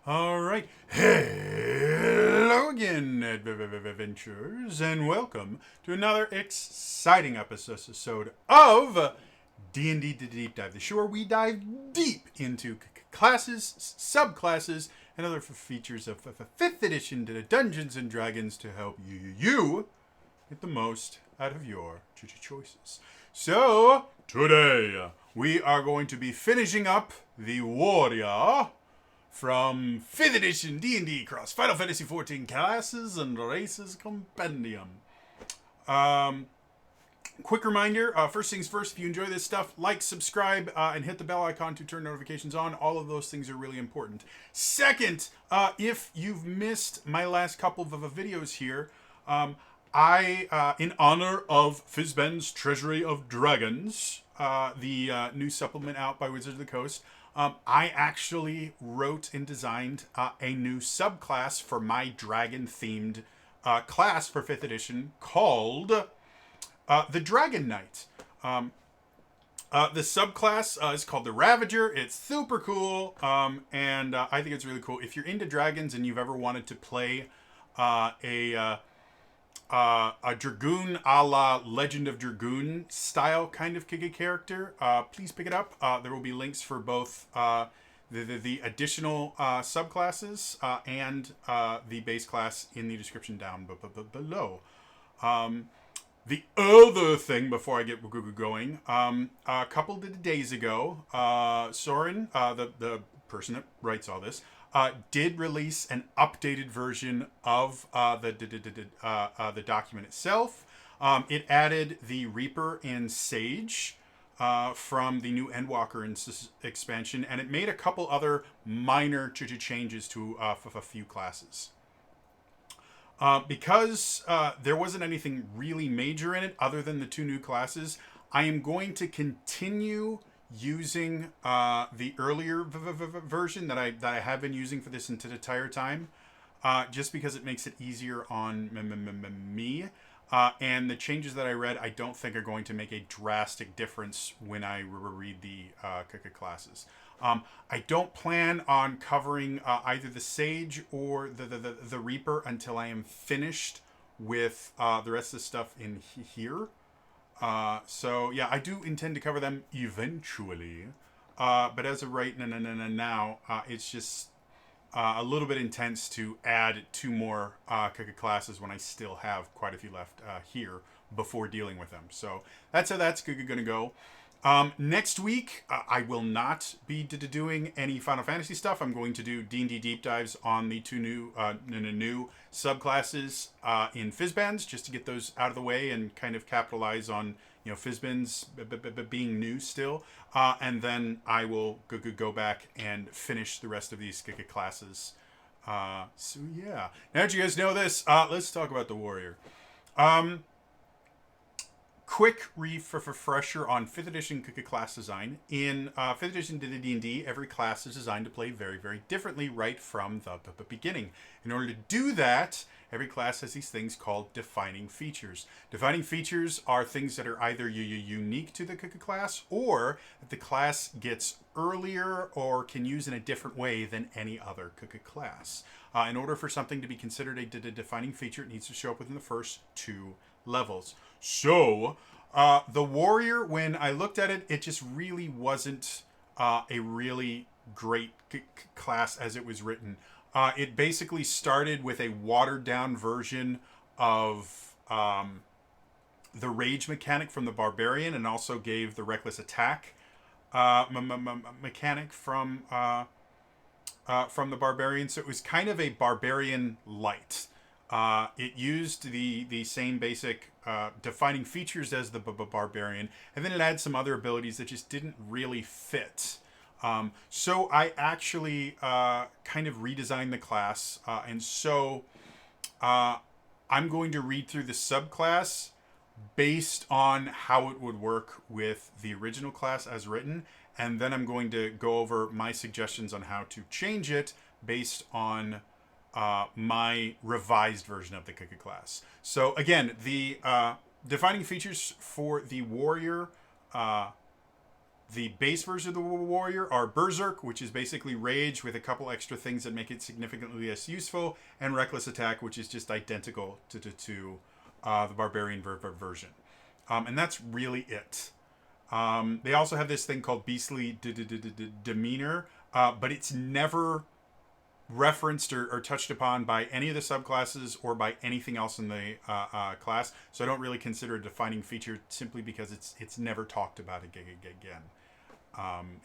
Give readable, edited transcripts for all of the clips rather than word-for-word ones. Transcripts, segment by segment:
All right. Hello again, adventurers, and welcome to another exciting episode of D&D Deep Dive, the show where we dive deep into classes, subclasses, and other features of 5th edition Dungeons and Dragons to help you get the most out of your choices. So, today we are going to be finishing up the Warrior from 5th edition D&D Cross Final Fantasy XIV Classes and Races Compendium. Quick reminder, first things first, if you enjoy this stuff, like, subscribe, and hit the bell icon to turn notifications on. All of those things are really important. Second, if you've missed my last couple of videos here, I, in honor of Fizben's Treasury of Dragons, the new supplement out by Wizards of the Coast, I actually wrote and designed a new subclass for my dragon-themed class for 5th edition called the Dragon Knight. The subclass is called the Ravager. It's super cool, and I think it's really cool. If you're into dragons and you've ever wanted to play a Dragoon a la Legend of Dragoon style kind of character, please pick it up. There will be links for both the additional subclasses and the base class in the description down below. The other thing before I get going, a couple of days ago, Soren, the person that writes all this, did release an updated version of the document itself. It added the Reaper and Sage from the new Endwalker expansion, and it made a couple other minor changes to a few classes. Because there wasn't anything really major in it other than the two new classes, I am going to continue using the earlier version that I have been using for this entire time, just because it makes it easier on me. And the changes that I read, I don't think are going to make a drastic difference when I read the classes. I don't plan on covering either the Sage or the Reaper until I am finished with the rest of the stuff in here. So yeah, I do intend to cover them eventually, but as of right now, it's just a little bit intense to add two more classes when I still have quite a few left here before dealing with them. So that's how that's going to go. Next week, I will not be doing any Final Fantasy stuff. I'm going to do D&D deep dives on the two new subclasses in Fizban's, just to get those out of the way and kind of capitalize on Fizban's being new still. And then I will go back and finish the rest of these classes. So yeah, now that you guys know this, let's talk about the Warrior. Quick refresher on 5th edition class design. In 5th edition D&D, every class is designed to play very, very differently right from the beginning. In order to do that, every class has these things called defining features. Defining features are things that are either unique to the class, or that the class gets earlier or can use in a different way than any other class. In order for something to be considered a defining feature, it needs to show up within the first 2 levels. So, the Warrior, when I looked at it, it just really wasn't a really great class as it was written. It basically started with a watered-down version of the rage mechanic from the Barbarian, and also gave the reckless attack mechanic from the Barbarian. So it was kind of a Barbarian light. It used the same basic defining features as the Barbarian, and then it had some other abilities that just didn't really fit. So I actually kind of redesigned the class, and so I'm going to read through the subclass based on how it would work with the original class as written, and then I'm going to go over my suggestions on how to change it based on my revised version of the class. So again, the defining features for the Warrior The base version of the warrior are Berserk, which is basically rage with a couple extra things that make it significantly less useful, and Reckless Attack, which is just identical to the Barbarian version. And that's really it. They also have this thing called Beastly Demeanor, but it's never referenced or touched upon by any of the subclasses or by anything else in the class. So I don't really consider it a defining feature simply because it's never talked about again.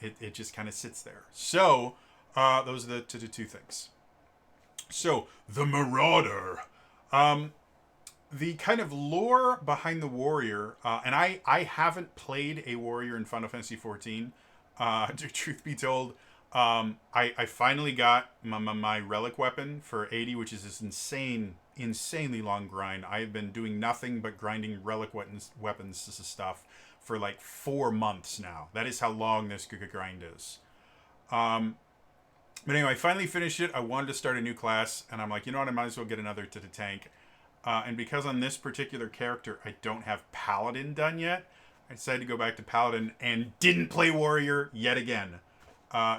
It just kind of sits there. So those are the two things. So the Marauder. The kind of lore behind the warrior, and I haven't played a warrior in Final Fantasy XIV. Truth be told, I finally got my relic weapon for 80, which is this insanely long grind. I have been doing nothing but grinding relic weapons stuff for like 4 months now. That is how long this grind is. But anyway, I finally finished it. I wanted to start a new class, and I'm like, you know what? I might as well get another to the tank. And because on this particular character, I don't have Paladin done yet, I decided to go back to Paladin and didn't play Warrior yet again.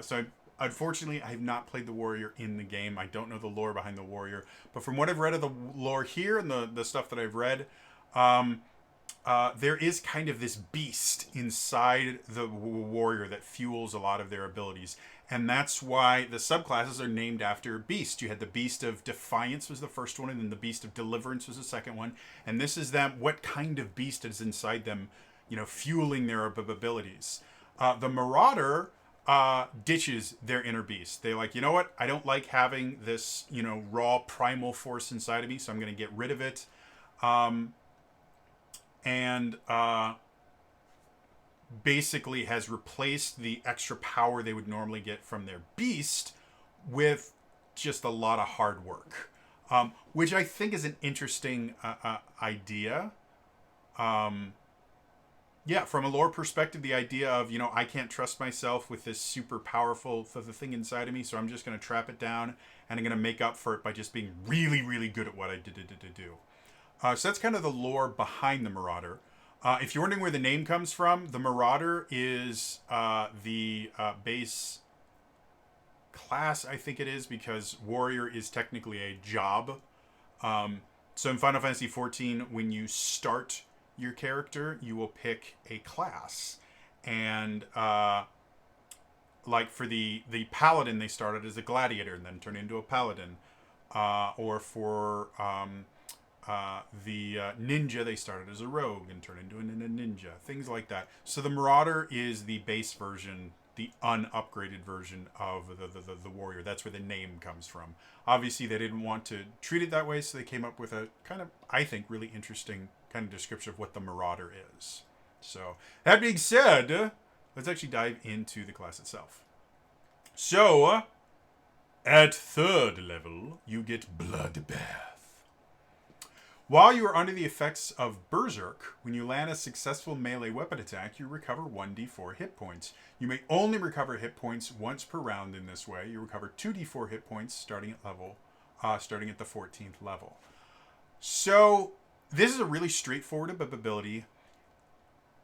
So unfortunately, I have not played the Warrior in the game. I don't know the lore behind the Warrior. But from what I've read of the lore here and the stuff that I've read, there is kind of this beast inside the Warrior that fuels a lot of their abilities. And that's why the subclasses are named after beast. You had the Beast of Defiance was the first one, and then the Beast of Deliverance was the second one. And this is them, what kind of beast is inside them, fueling their abilities. The Marauder ditches their inner beast. They're like, you know what? I don't like having this, raw primal force inside of me, so I'm going to get rid of it. And basically has replaced the extra power they would normally get from their beast with just a lot of hard work, which I think is an interesting idea. Yeah, from a lore perspective, the idea of, I can't trust myself with this super powerful thing inside of me, so I'm just going to trap it down, and I'm going to make up for it by just being really, really good at what I do. So that's kind of the lore behind the Marauder. If you're wondering where the name comes from, the Marauder is the base class, I think it is, because Warrior is technically a job. So in Final Fantasy XIV, when you start your character, you will pick a class. And like for the Paladin, they started as a Gladiator and then turned into a Paladin. Or for the Ninja, they started as a Rogue and turned into a Ninja. Things like that. So the Marauder is the base version, the unupgraded version of the Warrior. That's where the name comes from. Obviously, they didn't want to treat it that way, so they came up with a kind of, I think, really interesting kind of description of what the Marauder is. So, that being said, let's actually dive into the class itself. So, at 3rd level, you get Bloodbath. While you are under the effects of Berserk, when you land a successful melee weapon attack, you recover 1d4 hit points. You may only recover hit points once per round in this way. You recover 2d4 hit points starting at the 14th level. So, this is a really straightforward ability,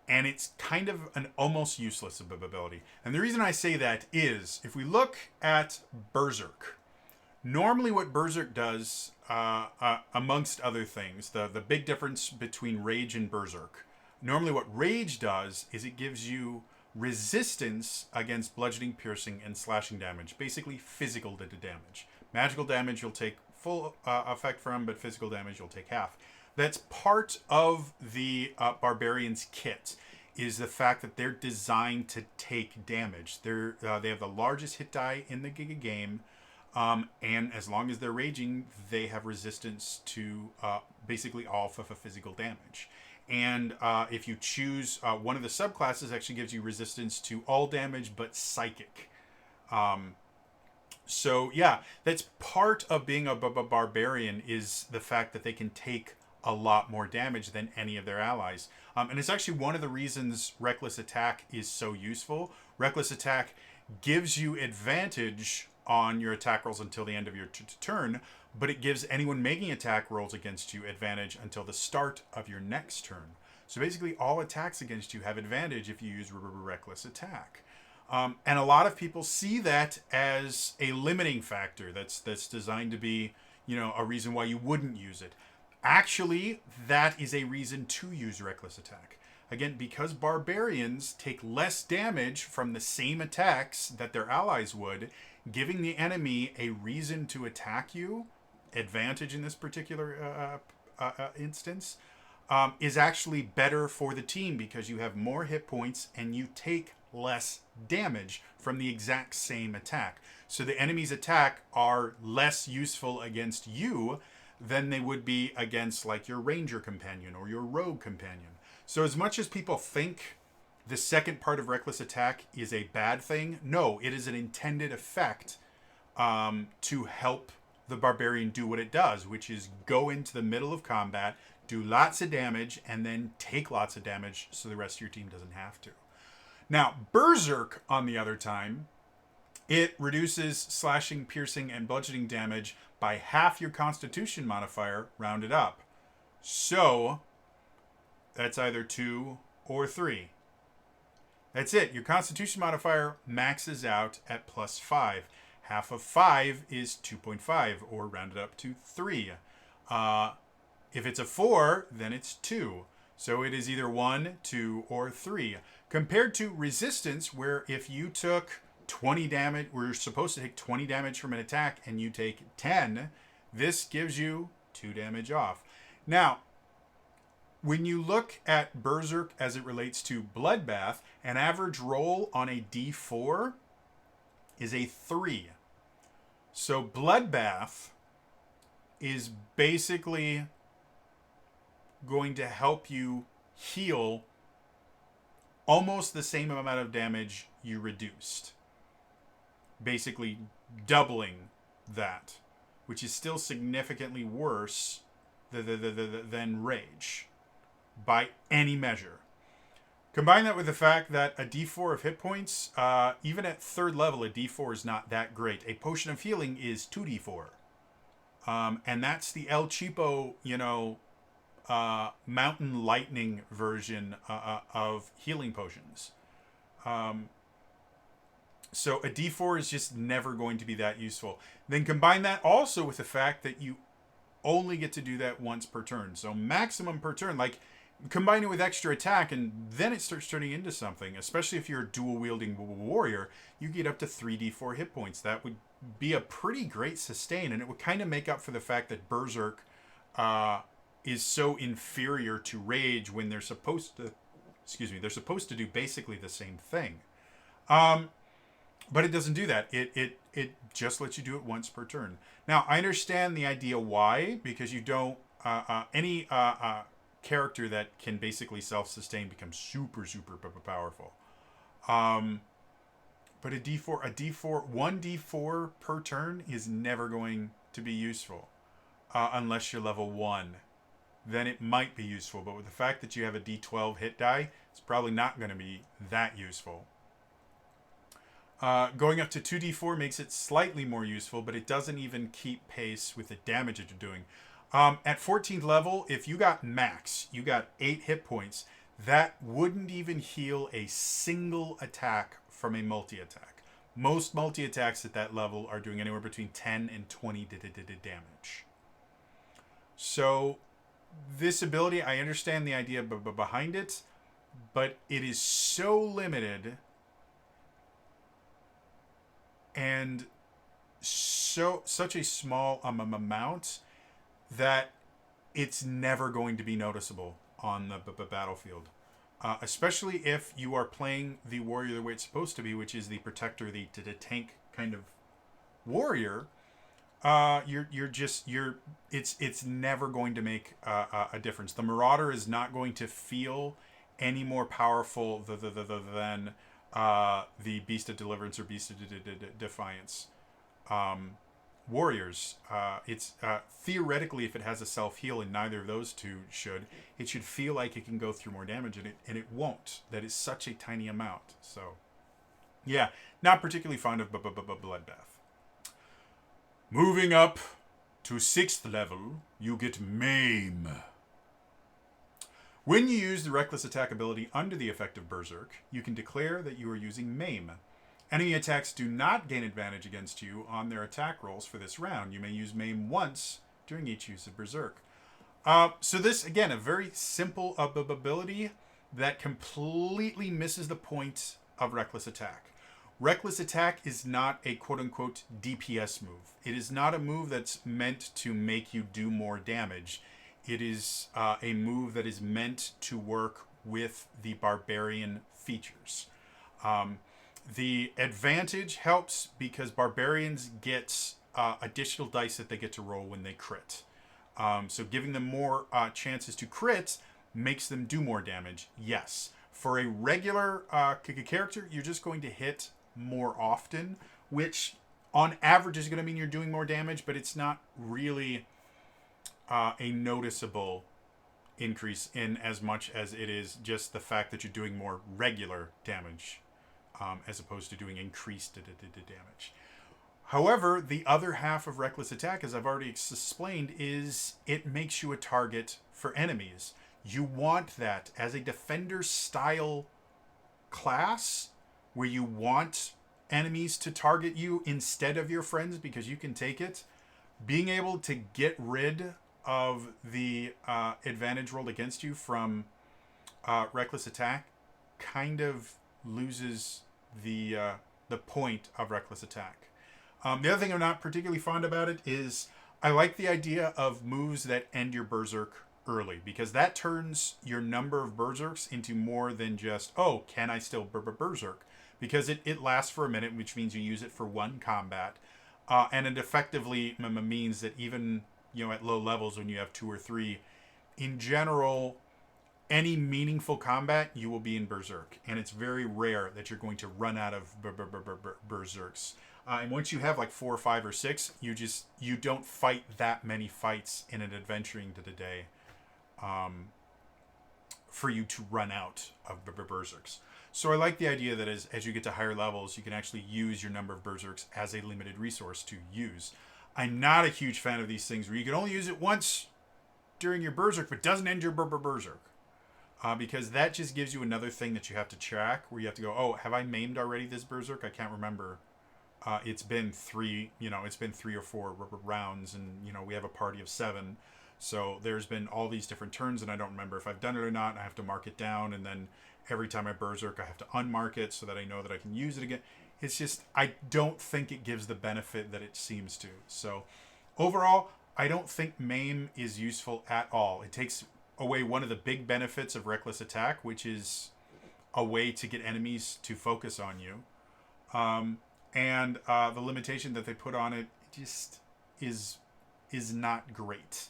and it's kind of an almost useless ability. And the reason I say that is, if we look at Berserk, normally what Berserk does, amongst other things, the big difference between Rage and Berserk, normally what Rage does is it gives you resistance against bludgeoning, piercing, and slashing damage. Basically, physical damage. Magical damage you'll take full effect from, but physical damage you'll take half. That's part of the Barbarian's kit, is the fact that they're designed to take damage. They have the largest hit die in the game, and as long as they're raging, they have resistance to basically all physical damage. And if you choose one of the subclasses, actually gives you resistance to all damage but psychic. So yeah, that's part of being a barbarian, is the fact that they can take a lot more damage than any of their allies. And it's actually one of the reasons Reckless Attack is so useful. Reckless Attack gives you advantage on your attack rolls until the end of your turn, but it gives anyone making attack rolls against you advantage until the start of your next turn. So basically, all attacks against you have advantage if you use reckless attack. And a lot of people see that as a limiting factor that's designed to be, a reason why you wouldn't use it. Actually, that is a reason to use reckless attack. Again, because barbarians take less damage from the same attacks that their allies would, giving the enemy a reason to attack you, advantage in this particular instance, is actually better for the team because you have more hit points and you take less damage from the exact same attack. So the enemy's attack are less useful against you than they would be against like your ranger companion or your rogue companion. So as much as people think the second part of reckless attack is a bad thing, no, it is an intended effect to help the barbarian do what it does, which is go into the middle of combat, do lots of damage, and then take lots of damage so the rest of your team doesn't have to. Now, Berserk, on the other time, it reduces slashing, piercing, and bludgeoning damage by half your Constitution modifier, rounded up. So, that's either 2 or 3. That's it. Your Constitution modifier maxes out at +5. Half of 5 is 2.5, or rounded up to 3. If it's a 4, then it's 2. So it is either 1, 2, or 3. Compared to resistance, where if you took 20 damage, we're supposed to take 20 damage from an attack, and you take 10, this gives you 2 damage off. Now, when you look at Berserk as it relates to Bloodbath, an average roll on a D4 is a 3. So Bloodbath is basically going to help you heal almost the same amount of damage you reduced. Basically doubling that, which is still significantly worse than Rage by any measure. Combine that with the fact that a D4 of hit points, even at 3rd level, a D4 is not that great. A potion of healing is 2D4. And that's the El Cheapo, Mountain Lightning version of healing potions. So a D4 is just never going to be that useful. Then combine that also with the fact that you only get to do that once per turn. So maximum per turn, like combine it with extra attack, and then it starts turning into something. Especially if you're a dual-wielding warrior, you get up to 3d4 hit points. That would be a pretty great sustain, and it would kind of make up for the fact that Berserk is so inferior to Rage when they're supposed to do basically the same thing. But it doesn't do that. It just lets you do it once per turn. Now, I understand the idea why, because you don't any character that can basically self-sustain becomes super powerful. But a D4, 1d4 per turn is never going to be useful unless you're level 1. Then it might be useful, but with the fact that you have a D12 hit die, it's probably not going to be that useful. Going up to 2d4 makes it slightly more useful, but it doesn't even keep pace with the damage that you're doing. At 14th level, if you got max, you got 8 hit points, that wouldn't even heal a single attack from a multi-attack. Most multi-attacks at that level are doing anywhere between 10 and 20 damage. So this ability, I understand the idea behind it, but it is so limited and such a small amount that it's never going to be noticeable on the battlefield. Especially if you are playing the warrior the way it's supposed to be, which is the protector, the tank kind of warrior. It's never going to make a difference. The Marauder is not going to feel any more powerful than the Beast of Deliverance or Beast of Defiance warriors. It's theoretically, if it has a self-heal, and neither of those two should, it should feel like it can go through more damage, and it won't. That is such a tiny amount. So, yeah, not particularly fond of Bloodbath. Moving up to 6th level, you get Maim, When you use the Reckless Attack ability under the effect of Berserk, you can declare that you are using Maim. Enemy attacks do not gain advantage against you on their attack rolls for this round. You may use Maim once during each use of Berserk. So this, again, a very simple ability that completely misses the point of Reckless Attack. Reckless Attack is not a quote-unquote DPS move. It is not a move that's meant to make you do more damage. It is a move that is meant to work with the Barbarian features. The advantage helps because Barbarians get additional dice that they get to roll when they crit. So giving them more chances to crit makes them do more damage, yes. For a regular character, you're just going to hit more often, which on average is going to mean you're doing more damage, but it's not really a noticeable increase in as much as it is just the fact that you're doing more regular damage as opposed to doing increased damage. However, the other half of Reckless Attack, as I've already explained, is it makes you a target for enemies. You want that as a defender style class where you want enemies to target you instead of your friends because you can take it. Being able to get rid of the advantage rolled against you from Reckless Attack kind of loses the point of Reckless Attack. The other thing I'm not particularly fond about it is I like the idea of moves that end your Berserk early, because that turns your number of Berserks into more than just, oh, can I still Berserk? Because it lasts for a minute, which means you use it for one combat. And it effectively means that even, at low levels when you have 2 or 3, in general, any meaningful combat, you will be in Berserk. And it's very rare that you're going to run out of Berserks. And once you have like 4 or 5 or 6, you don't fight that many fights in an adventuring to the day for you to run out of Berserks. So I like the idea that as you get to higher levels, you can actually use your number of Berserks as a limited resource to use. I'm not a huge fan of these things where you can only use it once during your Berserk, but doesn't end your Berserk. Because that just gives you another thing that you have to track, where you have to go, oh, have I maimed already this Berserk? I can't remember. It's been 3 or 4 rounds, and we have a party of 7, so there's been all these different turns, and I don't remember if I've done it or not. I have to mark it down, and then every time I Berserk, I have to unmark it so that I know that I can use it again. It's just, I don't think it gives the benefit that it seems to. So overall, I don't think Maim is useful at all. It takes away one of the big benefits of Reckless Attack, which is a way to get enemies to focus on you. And the limitation that they put on it just is not great.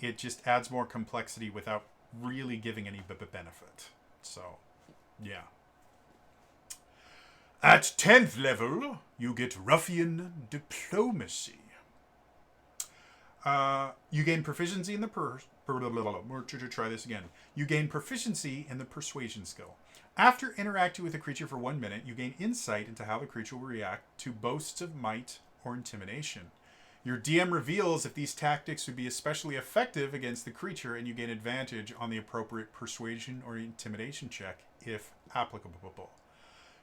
It just adds more complexity without really giving any benefit. So, yeah. At 10th level, you get Ruffian Diplomacy. You gain proficiency in the try this again. You gain proficiency in the persuasion skill. After interacting with a creature for 1 minute, you gain insight into how the creature will react to boasts of might or intimidation. Your DM reveals if these tactics would be especially effective against the creature, and you gain advantage on the appropriate persuasion or intimidation check, if applicable.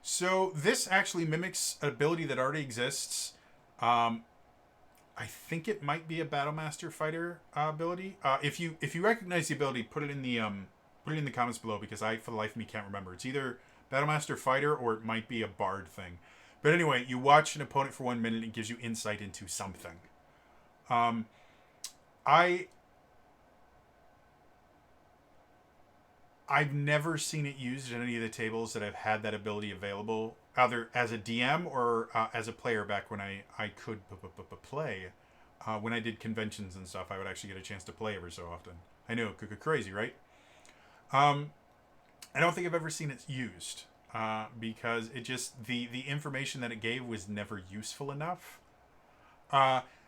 So this actually mimics an ability that already exists. I think it might be a Battlemaster Fighter ability. If you recognize the ability, put it in the comments below, because I, for the life of me, can't remember. It's either Battlemaster Fighter or it might be a Bard thing. But anyway, you watch an opponent for 1 minute and it gives you insight into something. I've never seen it used in any of the tables that I've had that ability available, either as a DM or as a player back when I could play. When I did conventions and stuff, I would actually get a chance to play every so often. I know, crazy, right? I don't think I've ever seen it used because it just the information that it gave was never useful enough.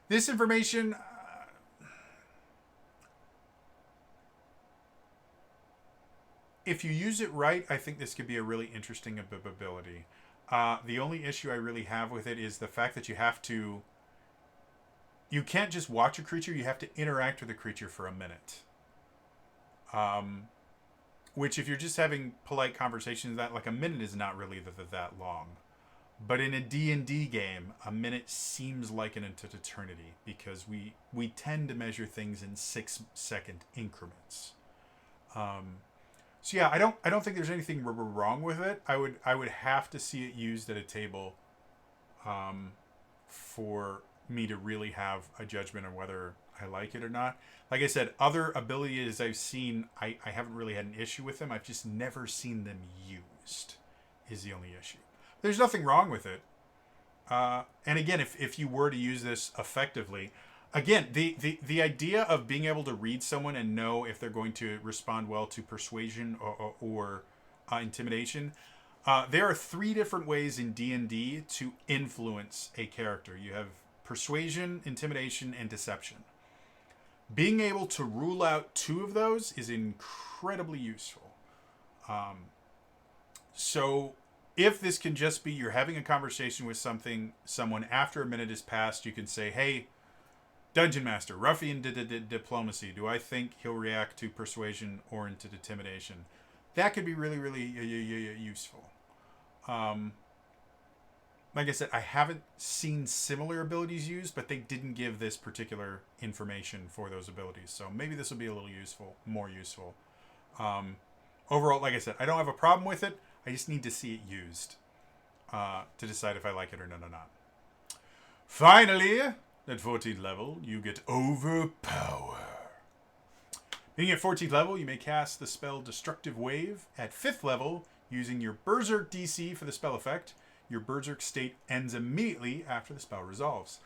This information, if you use it right, I think this could be a really interesting ability. The only issue I really have with it is the fact that you can't just watch a creature, you have to interact with a creature for a minute. which if you're just having polite conversations, that like a minute is not really that long. But in a D&D game, a minute seems like an eternity because we tend to measure things in 6-second increments. So yeah, I don't think there's anything wrong with it. I would have to see it used at a table, for me to really have a judgment on whether I like it or not. Like I said, other abilities I've seen, I haven't really had an issue with them. I've just never seen them used, is the only issue. There's nothing wrong with it. And again, if you were to use this effectively, again, the idea of being able to read someone and know if they're going to respond well to persuasion or intimidation, there are 3 different ways in D&D to influence a character. You have persuasion, intimidation, and deception. Being able to rule out 2 of those is incredibly useful. So if this can just be you're having a conversation with someone after a minute has passed, you can say, hey, Dungeon Master, Ruffian Diplomacy, do I think he'll react to persuasion or into intimidation? That could be really, really useful. Like I said, I haven't seen similar abilities used, but they didn't give this particular information for those abilities. So maybe this will be a little more useful. Overall, like I said, I don't have a problem with it. I just need to see it used to decide if I like it or not. Finally, at 14th level, you get Overpower. Being at 14th level, you may cast the spell Destructive Wave. At 5th level, using your Berserk DC for the spell effect, your Berserk state ends immediately after the spell resolves.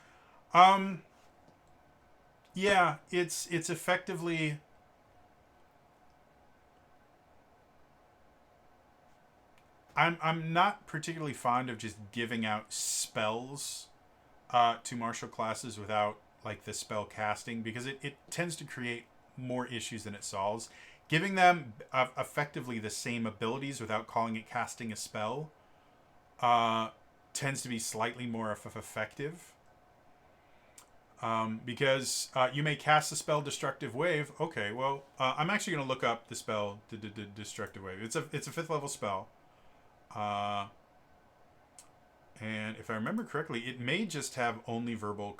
Yeah, it's effectively... I'm not particularly fond of just giving out spells to martial classes without like the spell casting, because it tends to create more issues than it solves. Giving them effectively the same abilities without calling it casting a spell tends to be slightly more effective. Because you may cast the spell Destructive Wave. Okay, well, I'm actually going to look up the spell Destructive Wave. It's a 5th level spell. And if I remember correctly, it may just have only verbal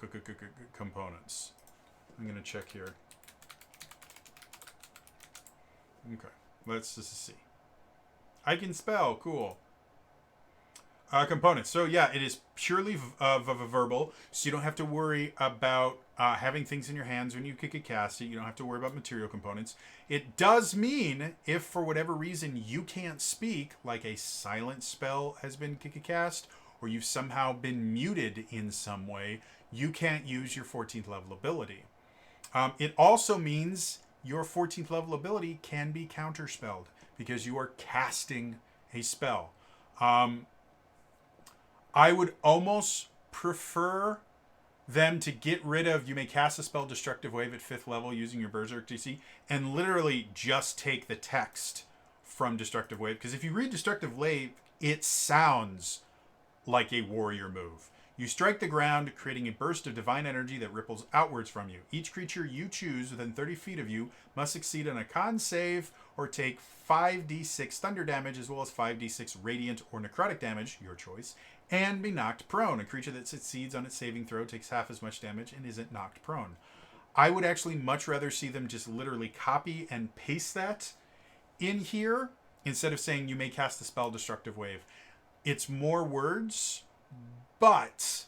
components. I'm going to check here. Okay, let's just see. I can spell, cool. Components. So yeah, it is purely verbal, so you don't have to worry about having things in your hands when you cast it. You don't have to worry about material components. It does mean if for whatever reason you can't speak, like a silent spell has been cast, or you've somehow been muted in some way, you can't use your 14th level ability. It also means your 14th level ability can be counterspelled because you are casting a spell. I would almost prefer them to get rid of, you may cast a spell Destructive Wave at 5th level using your Berserk DC, and literally just take the text from Destructive Wave. Because if you read Destructive Wave, it sounds like a warrior move. You strike the ground, creating a burst of divine energy that ripples outwards from you. Each creature you choose within 30 feet of you must succeed on a con save or take 5d6 thunder damage as well as 5d6 radiant or necrotic damage, your choice, and be knocked prone. A creature that succeeds on its saving throw takes half as much damage and isn't knocked prone. I would actually much rather see them just literally copy and paste that in here instead of saying you may cast the spell Destructive Wave. It's more words, but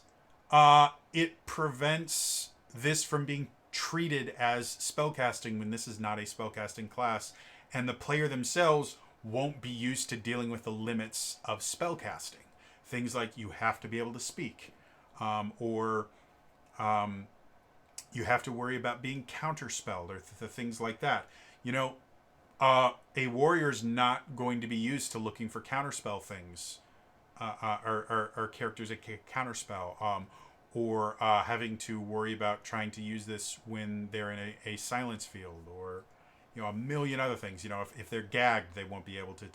it prevents this from being treated as spellcasting when this is not a spellcasting class, and the player themselves won't be used to dealing with the limits of spellcasting. Things like you have to be able to speak, or you have to worry about being counterspelled, or things like that. You know, a warrior's not going to be used to looking for counterspell things. Or characters that can counterspell, or having to worry about trying to use this when they're in a silence field, or a million other things. If they're gagged, they won't be able to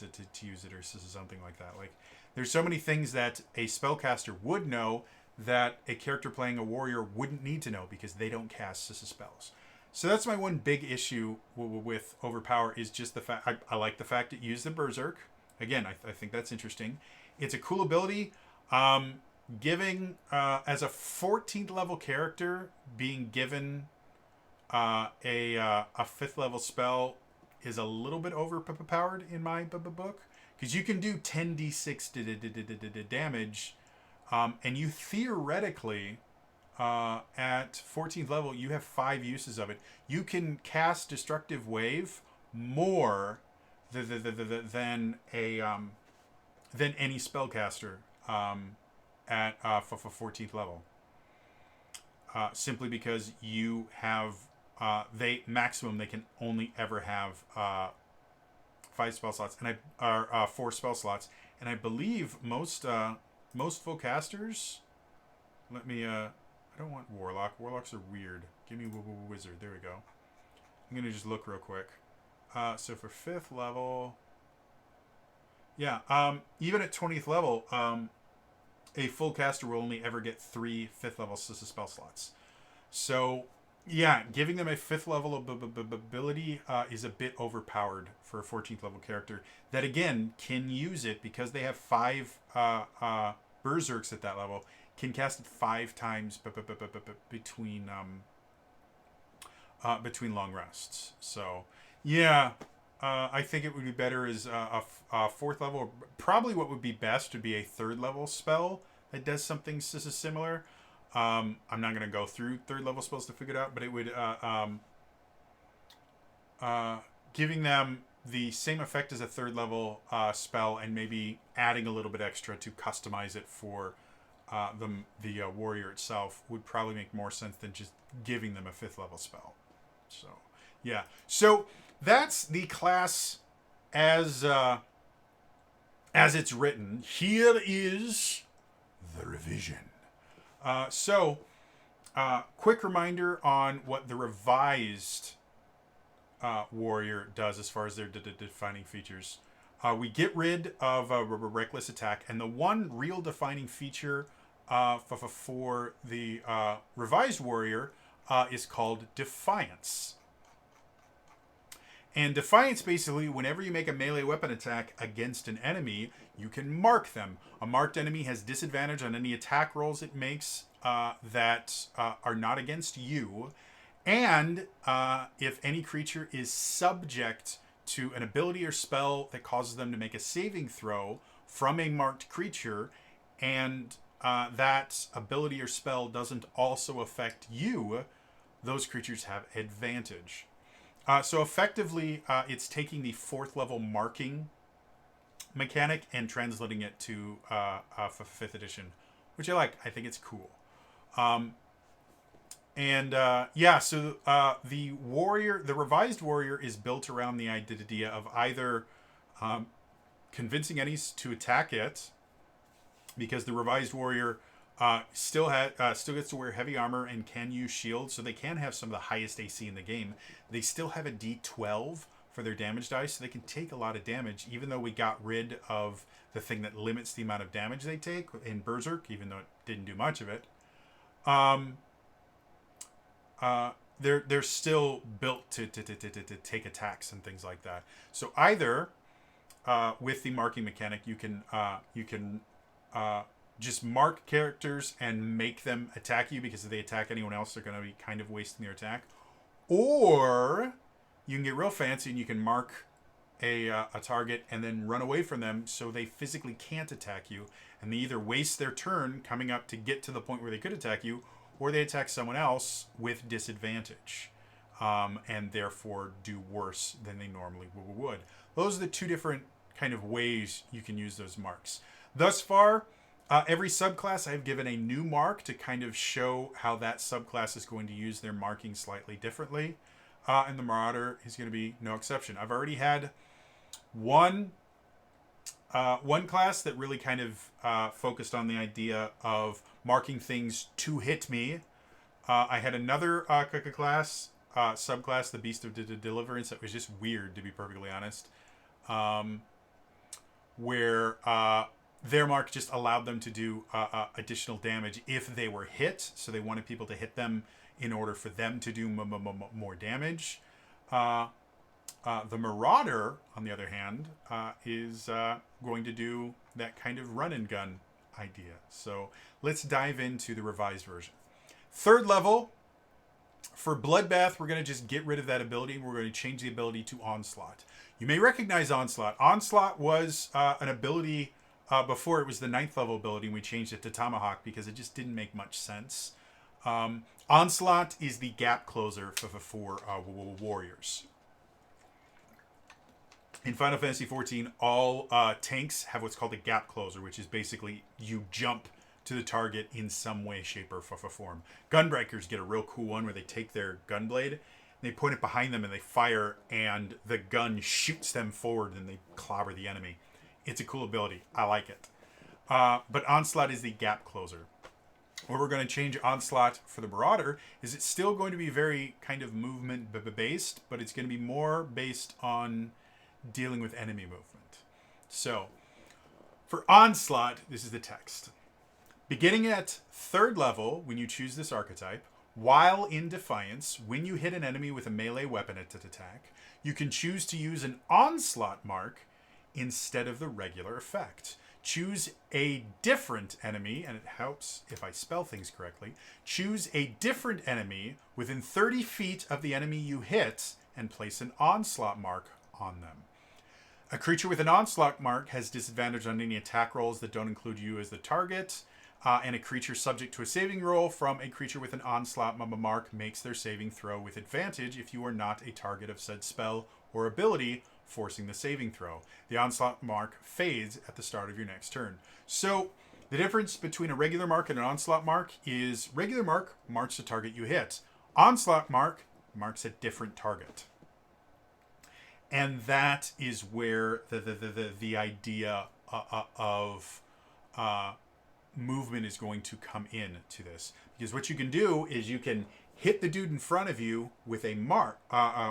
use it, or something like that. Like, there's so many things that a spellcaster would know that a character playing a warrior wouldn't need to know because they don't cast spells. So that's my one big issue with Overpower is just the fact I like the fact it used the Berserk. Again, I think that's interesting. It's a cool ability. Giving as a 14th level character, being given a 5th level spell is a little bit overpowered in my book, because you can do 10d6 damage, and you theoretically at 14th level you have 5 uses of it. You can cast Destructive Wave more than any spellcaster at 14th level, simply because you have they can only ever have 5 spell slots, and 4 spell slots, and I believe most full casters. Let me I don't want Warlock. Warlocks are weird. Give me Wizard. There we go. I'm gonna just look real quick. So for 5th level, yeah, even at 20th level, a full caster will only ever get 3 5th level spell slots. So yeah, giving them a 5th level ability is a bit overpowered for a 14th level character that, again, can use it because they have 5 Berserks at that level, can cast it 5 times between long rests. So yeah, I think it would be better as a 4th level. Probably what would be best would be a 3rd level spell that does something similar. I'm not going to go through 3rd level spells to figure it out, but it would giving them the same effect as a 3rd level spell, and maybe adding a little bit extra to customize it for the warrior itself would probably make more sense than just giving them a 5th level spell. So yeah, so that's the class as it's written. Here is the revision. Quick reminder on what the revised warrior does as far as their defining features. We get rid of reckless attack, and the one real defining feature for the revised warrior is called Defiance. And Defiance, basically, whenever you make a melee weapon attack against an enemy, you can mark them. A marked enemy has disadvantage on any attack rolls it makes that are not against you. And if any creature is subject to an ability or spell that causes them to make a saving throw from a marked creature, and that ability or spell doesn't also affect you, those creatures have advantage. So effectively, it's taking the 4th level marking mechanic and translating it to 5th edition, which I like. I think it's cool. So the revised warrior is built around the idea of either convincing enemies to attack it, because the revised warrior still gets to wear heavy armor and can use shields, so they can have some of the highest AC in the game. They still have a D12 for their damage dice, so they can take a lot of damage, even though we got rid of the thing that limits the amount of damage they take in Berserk, even though it didn't do much of it. They're still built to take attacks and things like that. So either with the marking mechanic, you can just mark characters and make them attack you, because if they attack anyone else, they're going to be kind of wasting their attack. Or you can get real fancy and you can mark a target and then run away from them so they physically can't attack you, and they either waste their turn coming up to get to the point where they could attack you, or they attack someone else with disadvantage, and therefore do worse than they normally would. Those are the 2 different kind of ways you can use those marks. Thus far, every subclass I've given a new mark to kind of show how that subclass is going to use their marking slightly differently. And the Marauder is going to be no exception. I've already had one class that really kind of focused on the idea of marking things to hit me. I had another subclass, the Beast of Deliverance, that was just weird, to be perfectly honest, where their mark just allowed them to do additional damage if they were hit. So they wanted people to hit them in order for them to do more damage. The Marauder, on the other hand, is going to do that kind of run and gun idea. So let's dive into the revised version. Third level, for Bloodbath, we're going to just get rid of that ability. We're going to change the ability to Onslaught. You may recognize Onslaught. Onslaught was an ability before it was the 9th level ability, and we changed it to Tomahawk because it just didn't make much sense. Onslaught is the gap closer for warriors. In Final Fantasy XIV, all tanks have what's called a gap closer, which is basically you jump to the target in some way, shape, or form. Gunbreakers get a real cool one where they take their gunblade, they point it behind them, and they fire, and the gun shoots them forward, and they clobber the enemy. It's a cool ability. I like it. But Onslaught is the gap closer. What we're going to change Onslaught for the Marauder is it's still going to be very kind of movement based, but it's going to be more based on dealing with enemy movement. So, for Onslaught, this is the text. Beginning at 3rd level, when you choose this archetype, while in Defiance, when you hit an enemy with a melee weapon at attack, you can choose to use an Onslaught mark instead of the regular effect. Choose a different enemy, and it helps if I spell things correctly. Choose a different enemy within 30 feet of the enemy you hit and place an Onslaught mark on them. A creature with an Onslaught mark has disadvantage on any attack rolls that don't include you as the target, and a creature subject to a saving roll from a creature with an Onslaught mark makes their saving throw with advantage if you are not a target of said spell or ability, forcing the saving throw. The Onslaught mark fades at the start of your next turn. So, the difference between a regular mark and an Onslaught mark is regular mark marks the target you hit. Onslaught mark marks a different target. And that is where the idea of movement is going to come in to this. Because what you can do is you can hit the dude in front of you with a mark,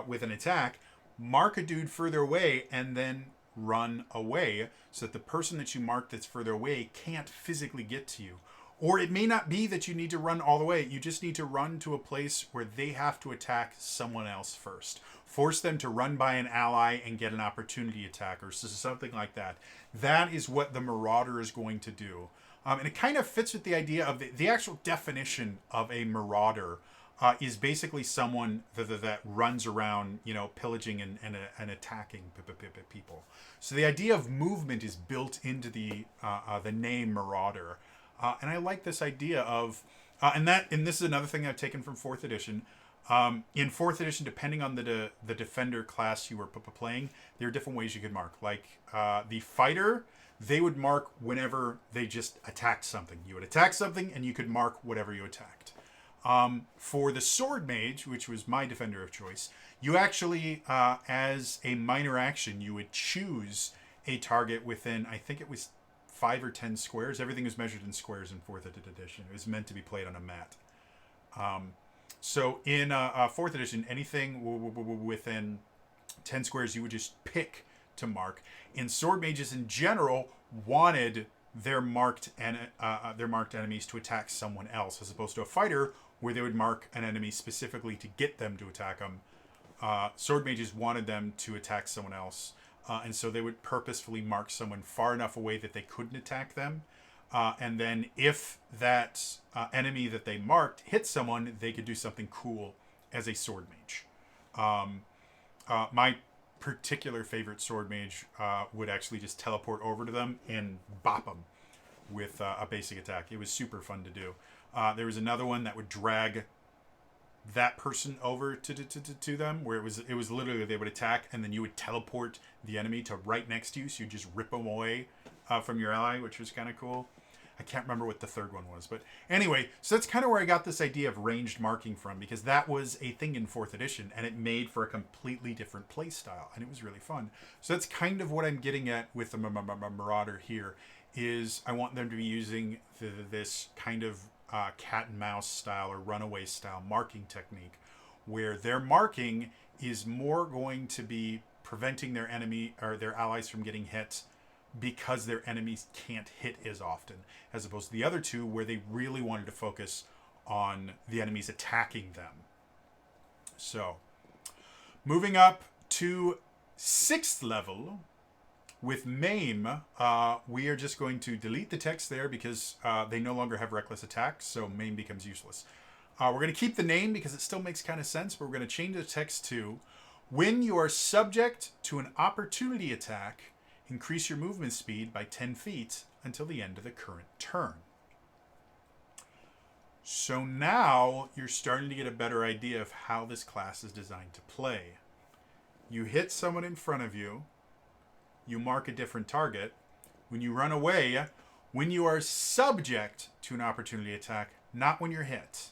with an attack, mark a dude further away, and then run away so that the person that you mark that's further away can't physically get to you. Or it may not be that you need to run all the way. You just need to run to a place where they have to attack someone else first. Force them to run by an ally and get an opportunity attack or something like that. That is what the Marauder is going to do. And it kind of fits with the idea of the actual definition of a Marauder is basically someone that runs around, pillaging and attacking people. So the idea of movement is built into the name Marauder. And I like this idea of, and this is another thing I've taken from 4th edition. In 4th edition, depending on the defender class you were playing, there are different ways you could mark. Like the fighter, they would mark whenever they just attacked something. You would attack something, and you could mark whatever you attacked. For the sword mage, which was my defender of choice, you actually, as a minor action, you would choose a target within, I think it was 5 or 10 squares. Everything was measured in squares in 4th edition. It was meant to be played on a mat. So in 4th edition, anything within 10 squares, you would just pick to mark. And sword mages in general wanted their marked enemies to attack someone else, as opposed to a fighter where they would mark an enemy specifically to get them to attack them. Sword mages wanted them to attack someone else. And so they would purposefully mark someone far enough away that they couldn't attack them. And then if that enemy that they marked hit someone, they could do something cool as a sword mage. My particular favorite sword mage would actually just teleport over to them and bop them with a basic attack. It was super fun to do. There was another one that would drag that person over to them, where it was literally they would attack and then you would teleport the enemy to right next to you, so you just rip them away from your ally, which was kind of cool. I can't remember what the third one was, but anyway, so that's kind of where I got this idea of ranged marking from, because that was a thing in 4th edition and it made for a completely different play style, and it was really fun. So that's kind of what I'm getting at with the Marauder here, is I want them to be using this kind of cat and mouse style or runaway style marking technique, where their marking is more going to be preventing their enemy or their allies from getting hit because their enemies can't hit as often, as opposed to the other two where they really wanted to focus on the enemies attacking them. So, moving up to 6th level with Maim, we are just going to delete the text there because they no longer have reckless attack, so Maim becomes useless. We're going to keep the name because it still makes kind of sense, but we're going to change the text to, when you are subject to an opportunity attack, increase your movement speed by 10 feet until the end of the current turn. So now you're starting to get a better idea of how this class is designed to play. You hit someone in front of you, you mark a different target. When you run away, when you are subject to an opportunity attack, not when you're hit.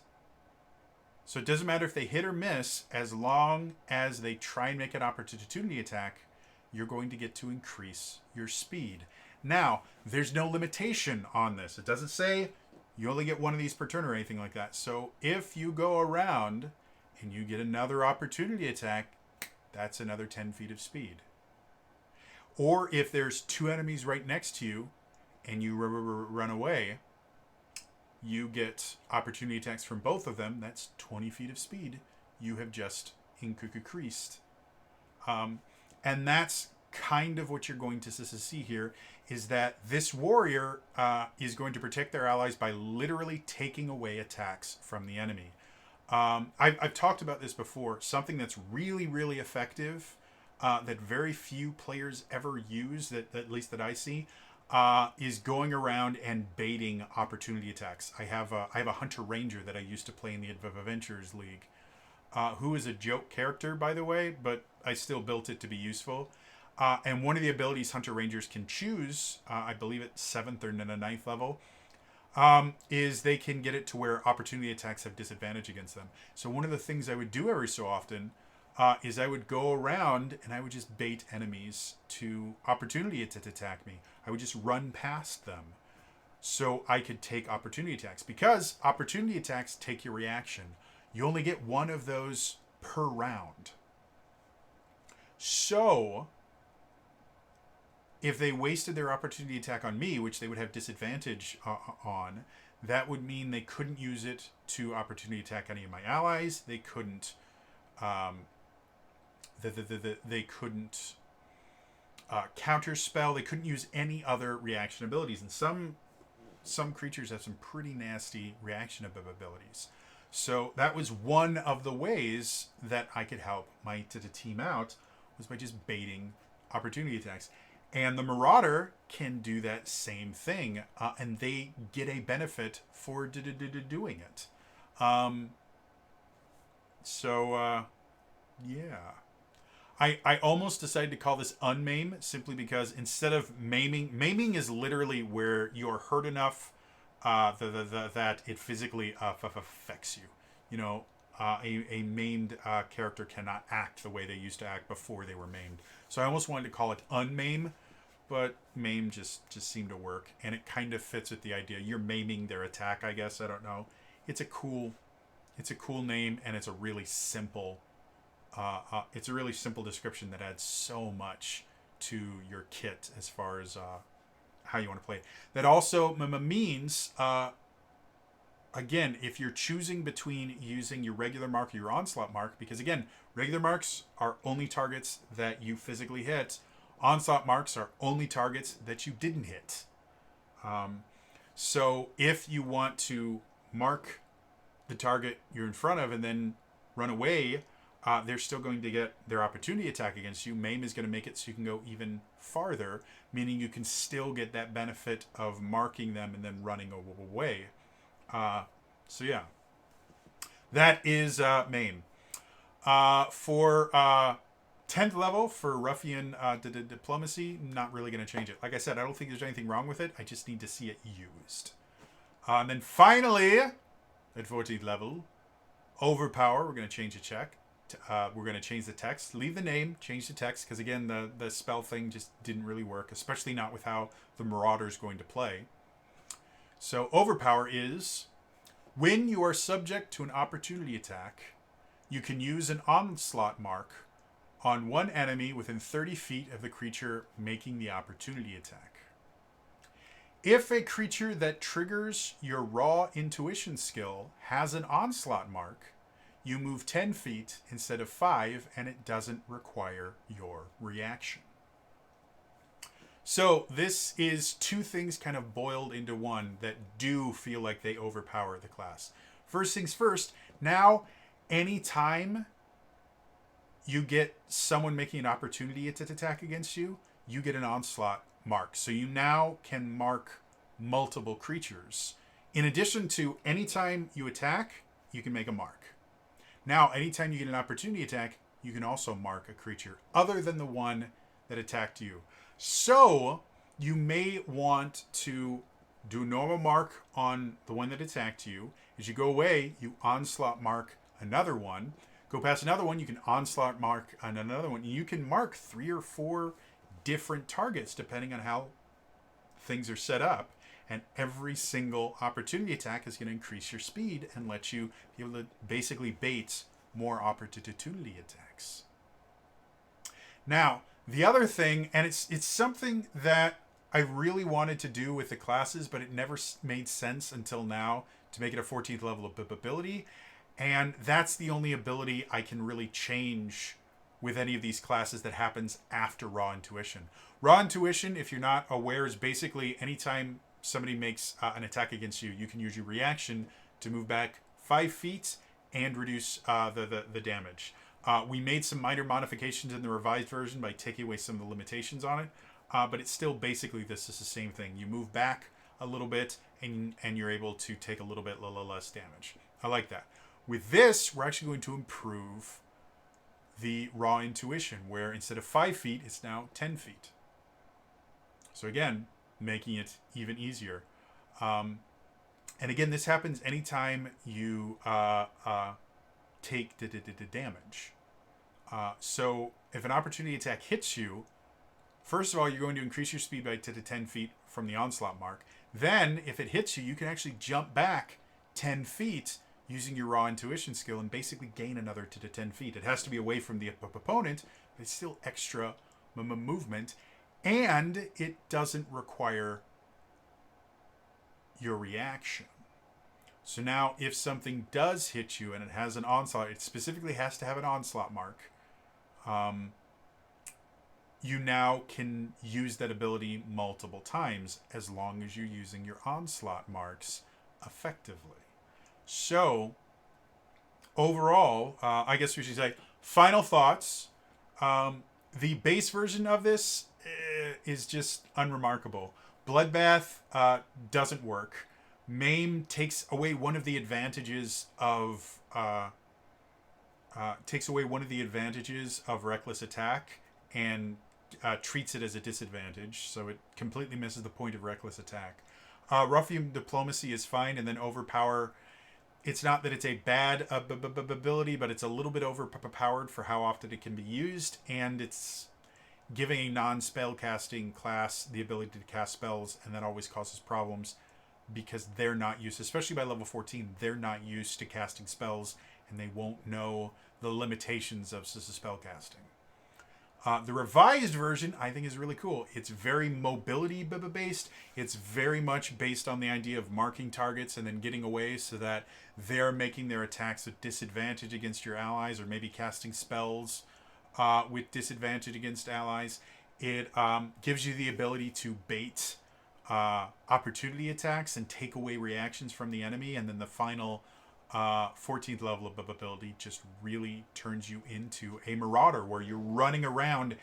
So it doesn't matter if they hit or miss, as long as they try and make an opportunity attack, you're going to get to increase your speed. Now, there's no limitation on this. It doesn't say you only get one of these per turn or anything like that. So if you go around and you get another opportunity attack, that's another 10 feet of speed. Or if there's two enemies right next to you and you run away, you get opportunity attacks from both of them. That's 20 feet of speed you have just increased. And that's kind of what you're going to see here, is that this warrior is going to protect their allies by literally taking away attacks from the enemy. I've talked about this before. Something that's really, really effective that very few players ever use, that at least that I see, is going around and baiting opportunity attacks. I have a Hunter Ranger that I used to play in the Adventures League, who is a joke character, by the way, but I still built it to be useful. And one of the abilities Hunter Rangers can choose, I believe at 7th or 9th level, is they can get it to where opportunity attacks have disadvantage against them. So one of the things I would do every so often is I would go around and I would just bait enemies to opportunity to attack me. I would just run past them so I could take opportunity attacks. Because opportunity attacks take your reaction. You only get one of those per round. So if they wasted their opportunity attack on me, which they would have disadvantage on, that would mean they couldn't use it to opportunity attack any of my allies. They couldn't they couldn't counterspell. They couldn't use any other reaction abilities. And some creatures have some pretty nasty reaction abilities. So that was one of the ways that I could help my team out, was by just baiting opportunity attacks. And the Marauder can do that same thing, and they get a benefit for doing it. Yeah. I almost decided to call this unmaim, simply because instead of maiming is literally where you're hurt enough that it physically affects you. You know, a maimed character cannot act the way they used to act before they were maimed. So I almost wanted to call it unmaim, but maim just seemed to work, and it kind of fits with the idea. You're maiming their attack, I guess. I don't know. It's a cool name, and it's a really simple description that adds so much to your kit as far as how you want to play. That also means, again, if you're choosing between using your regular mark or your onslaught mark, because again, regular marks are only targets that you physically hit. Onslaught marks are only targets that you didn't hit. So if you want to mark the target you're in front of and then run away, they're still going to get their opportunity attack against you. Maim is going to make it so you can go even farther, meaning you can still get that benefit of marking them and then running away. So yeah, that is Maim. For 10th level for Ruffian Diplomacy, not really going to change it. Like I said, I don't think there's anything wrong with it. I just need to see it used. And then finally, at 14th level, Overpower. We're going to change the check. We're going to change the text. Leave the name, change the text, because again, the spell thing just didn't really work, especially not with how the Marauder is going to play. So Overpower is, when you are subject to an opportunity attack, you can use an onslaught mark on one enemy within 30 feet of the creature making the opportunity attack. If a creature that triggers your raw intuition skill has an onslaught mark, you move 10 feet instead of 5, and it doesn't require your reaction. So this is two things kind of boiled into one that do feel like they overpower the class. First things first, now anytime you get someone making an opportunity attack against you, you get an onslaught mark. So you now can mark multiple creatures. In addition to anytime you attack, you can make a mark. Now, anytime you get an opportunity attack, you can also mark a creature other than the one that attacked you. So you may want to do a normal mark on the one that attacked you. As you go away, you onslaught mark another one. Go past another one, you can onslaught mark on another one. You can mark 3 or 4 different targets depending on how things are set up. And every single opportunity attack is going to increase your speed and let you be able to basically bait more opportunity attacks. Now, the other thing, and it's something that I really wanted to do with the classes, but it never made sense until now to make it a 14th level ability. And that's the only ability I can really change with any of these classes that happens after Raw Intuition. Raw Intuition, if you're not aware, is basically anytime somebody makes an attack against you, you can use your reaction to move back 5 feet and reduce the damage. We made some minor modifications in the revised version by taking away some of the limitations on it, but it's still basically this is the same thing. You move back a little bit and you're able to take a little bit less damage. I like that. With this, we're actually going to improve the raw intuition, where instead of 5 feet, it's now 10 feet. So again, making it even easier. And again, this happens anytime you take damage. So if an opportunity attack hits you, first of all, you're going to increase your speed by 10 feet from the onslaught mark. Then, if it hits you, you can actually jump back 10 feet using your raw intuition skill and basically gain another 10 feet. It has to be away from the opponent, but it's still extra movement. And it doesn't require your reaction. So now if something does hit you and it has an onslaught, it specifically has to have an onslaught mark. You now can use that ability multiple times as long as you're using your onslaught marks effectively. So overall, I guess we should say final thoughts. The base version of this is just unremarkable. Bloodbath doesn't work. Maim takes away one of the advantages of reckless attack and treats it as a disadvantage, so it completely misses the point of reckless attack. Ruffian Diplomacy is fine, and then Overpower. It's not that it's a bad ability, but it's a little bit overpowered for how often it can be used, and it's giving a non-spellcasting class the ability to cast spells, and that always causes problems because they're not used, especially by level 14, they're not used to casting spells, and they won't know the limitations of spellcasting. The revised version, I think, is really cool. It's very mobility based. It's very much based on the idea of marking targets and then getting away so that they're making their attacks with disadvantage against your allies, or maybe casting spells with disadvantage against allies. It gives you the ability to bait opportunity attacks and take away reactions from the enemy, and then the final 14th level of ability just really turns you into a Marauder, where you're running around,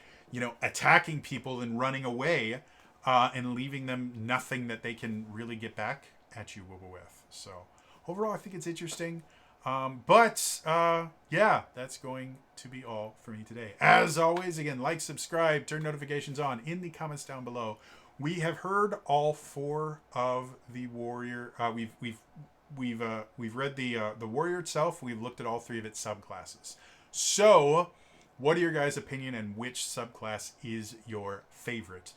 attacking people and running away, and leaving them nothing that they can really get back at you with. So overall, I think it's interesting. But that's going to be all for me today. As always, again, like, subscribe, turn notifications on in the comments down below. We have heard all 4 of the warrior. We've read the warrior itself. We've looked at all 3 of its subclasses. So, what are your guys' opinion, and which subclass is your favorite?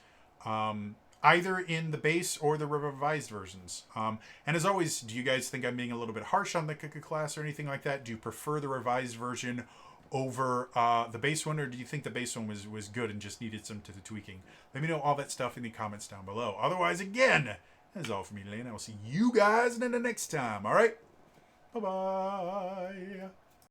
Either in the base or the revised versions. And as always, do you guys think I'm being a little bit harsh on the class or anything like that? Do you prefer the revised version, over the base one, or do you think the base one was good and just needed some tweaking? Let me know all that stuff in the comments down below. Otherwise, again, that's all from me today, and I will see you guys in the next time. All right? Bye-bye.